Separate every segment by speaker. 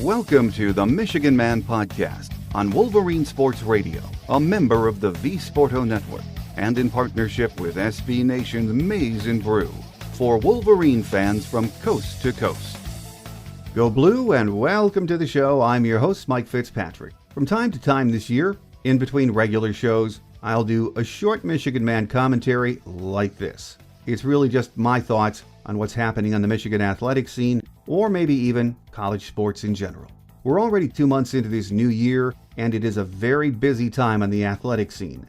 Speaker 1: Welcome to the Michigan Man Podcast on Wolverine Sports Radio, a member of the V Sporto Network, and in partnership with SB Nation's Maize and Brew, for Wolverine fans from coast to coast. Go Blue and welcome to the show. I'm your host, Mike Fitzpatrick. From time to time this year, in between regular shows, I'll do a short Michigan Man commentary like this. It's really just my thoughts on what's happening on the Michigan athletic scene, or maybe even college sports in general. We're already 2 months into this new year, and it is a very busy time on the athletic scene.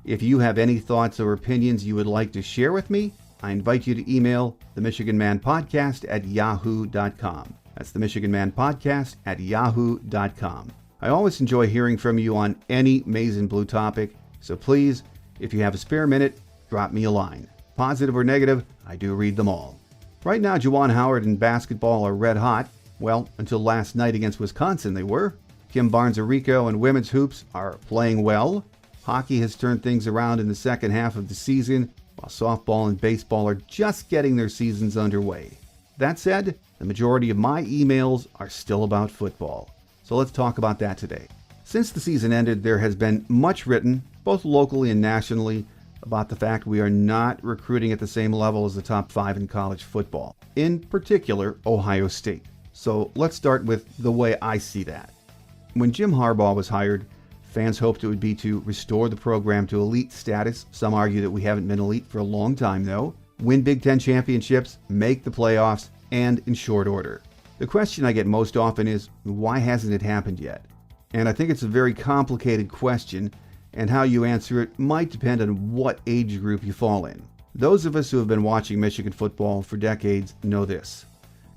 Speaker 1: If you have any thoughts or opinions you would like to share with me, I invite you to email the Michigan Man Podcast at yahoo.com. That's the Michigan Man Podcast at yahoo.com. I always enjoy hearing from you on any Maize and Blue topic, so please, if you have a spare minute, drop me a line. Positive or negative, I do read them all. Right now, Juwan Howard and basketball are red hot. Well, until last night against Wisconsin they were. Kim Barnes-Arico and women's hoops are playing well. Hockey has turned things around in the second half of the season, while softball and baseball are just getting their seasons underway. That said, the majority of my emails are still about football. So let's talk about that today. Since the season ended, there has been much written, both locally and nationally, about the fact we are not recruiting at the same level as the top 5 in college football, in particular Ohio State. So let's start with the way I see that. When Jim Harbaugh was hired, fans hoped it would be to restore the program to elite status. Some argue that we haven't been elite for a long time though. Win Big Ten championships, make the playoffs, and in short order. The question I get most often is, why hasn't it happened yet? And I think it's a very complicated question, and how you answer it might depend on what age group you fall in. Those of us who have been watching Michigan football for decades know this.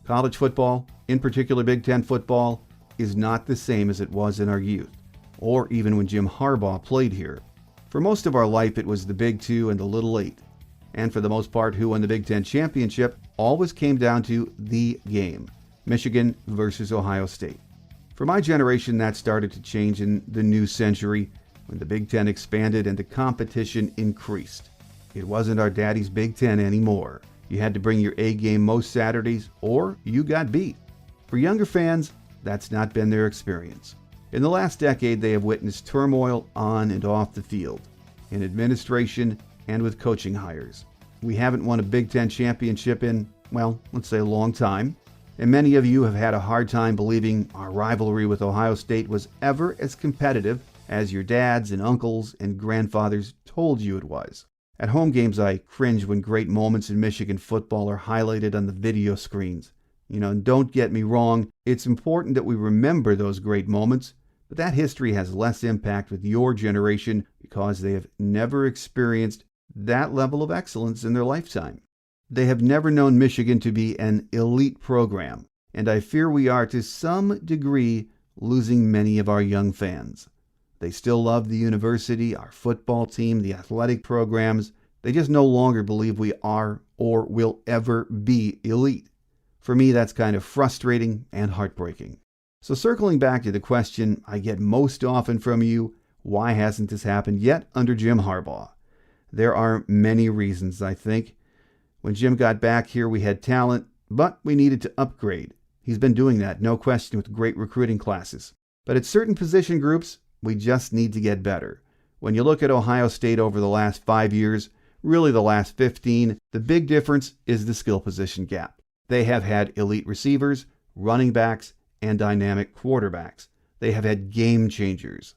Speaker 1: College football, in particular Big Ten football, is not the same as it was in our youth, or even when Jim Harbaugh played here. For most of our life, it was the Big Two and the Little Eight. And for the most part, who won the Big Ten championship always came down to the game, Michigan versus Ohio State. For my generation, that started to change in the new century, when the Big Ten expanded and the competition increased. It wasn't our daddy's Big Ten anymore. You had to bring your A game most Saturdays, or you got beat. For younger fans, that's not been their experience. In the last decade, they have witnessed turmoil on and off the field, in administration and with coaching hires. We haven't won a Big Ten championship in, well, let's say a long time. And many of you have had a hard time believing our rivalry with Ohio State was ever as competitive as your dads and uncles and grandfathers told you it was. At home games, I cringe when great moments in Michigan football are highlighted on the video screens. And don't get me wrong, it's important that we remember those great moments, but that history has less impact with your generation because they have never experienced that level of excellence in their lifetime. They have never known Michigan to be an elite program, and I fear we are to some degree losing many of our young fans. They still love the university, our football team, the athletic programs. They just no longer believe we are or will ever be elite. For me, that's kind of frustrating and heartbreaking. So circling back to the question I get most often from you, why hasn't this happened yet under Jim Harbaugh? There are many reasons, I think. When Jim got back here, we had talent, but we needed to upgrade. He's been doing that, no question, with great recruiting classes. But at certain position groups, we just need to get better. When you look at Ohio State over the last 5 years, really the last 15, the big difference is the skill position gap. They have had elite receivers, running backs, and dynamic quarterbacks. They have had game changers.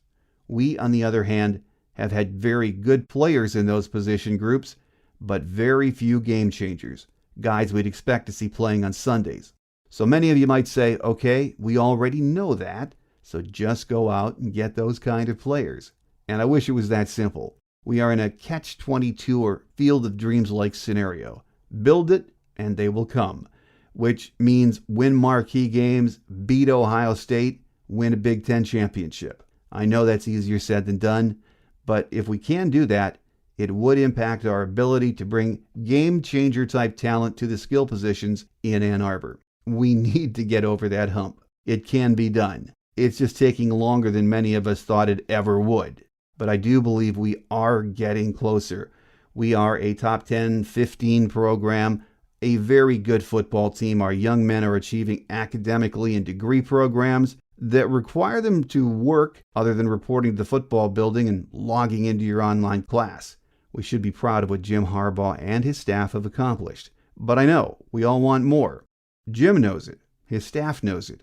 Speaker 1: We, on the other hand, have had very good players in those position groups, but very few game changers, guys we'd expect to see playing on Sundays. So many of you might say, okay, we already know that, so just go out and get those kind of players. And I wish it was that simple. We are in a catch-22 or field of dreams-like scenario. Build it, and they will come. Which means win marquee games, beat Ohio State, win a Big Ten championship. I know that's easier said than done, but if we can do that, it would impact our ability to bring game-changer type talent to the skill positions in Ann Arbor. We need to get over that hump. It can be done. It's just taking longer than many of us thought it ever would. But I do believe we are getting closer. We are a top 10, 15 program.
Speaker 2: a very good football team. Our young men are achieving academically in degree programs that require them to work other than reporting to the football building and logging into your online class. We should be proud of what Jim Harbaugh and his staff have accomplished. But I know we all want more. Jim knows it. His staff knows it.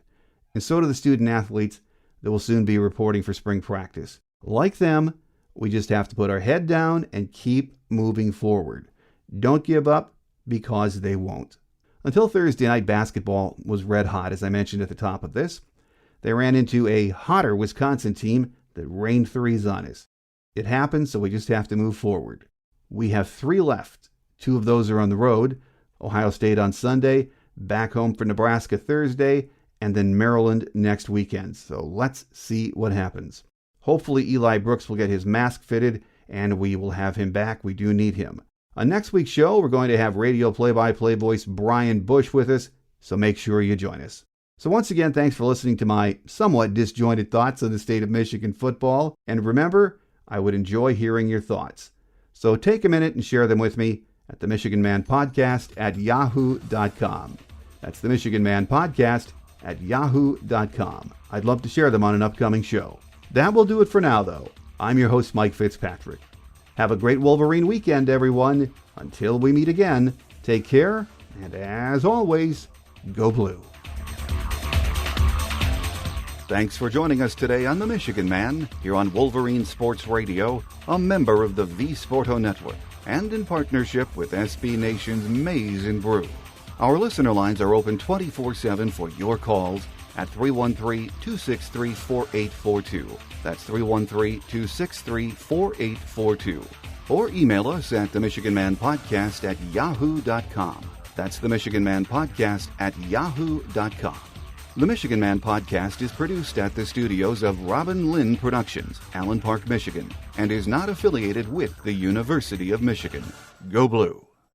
Speaker 2: And so do the student athletes that will soon be reporting for spring practice. Like them, we just have to put our head down and keep moving forward. Don't give up, because they won't. Until Thursday night, basketball was red hot, as I mentioned at the top of this. They ran into a hotter Wisconsin team that rained threes on us. It happened, so we just have to move forward. We have 3 left. 2 of those are on the road. Ohio State on Sunday, back home for Nebraska Thursday, and then Maryland next weekend. So let's see what happens. Hopefully Eli Brooks will get his mask fitted, and we will have him back. We do need him. On next week's show, we're going to have radio play-by-play voice Brian Bush with us, so make sure you join us. So once again, thanks for listening to my somewhat disjointed thoughts on the state of Michigan football. And remember, I would enjoy hearing your thoughts. So take a minute and share them with me at the Michigan Man Podcast at yahoo.com. That's the Michigan Man Podcast at yahoo.com. I'd love to share them on an upcoming show. That will do it for now, though. I'm your host, Mike Fitzpatrick. Have a great Wolverine weekend, everyone. Until we meet again, take care, and as always, go blue.
Speaker 1: Thanks for joining us today on The Michigan Man, here on Wolverine Sports Radio, a member of the V Sporto Network, and in partnership with SB Nation's Maize and Brew. Our listener lines are open 24/7 for your calls at 313-263-4842. That's 313-263-4842. Or email us at the Michigan Man Podcast at yahoo.com. That's the Michigan Man Podcast at yahoo.com. The Michigan Man Podcast is produced at the studios of Robin Lynn Productions, Allen Park, Michigan, and is not affiliated with the University of Michigan. Go Blue!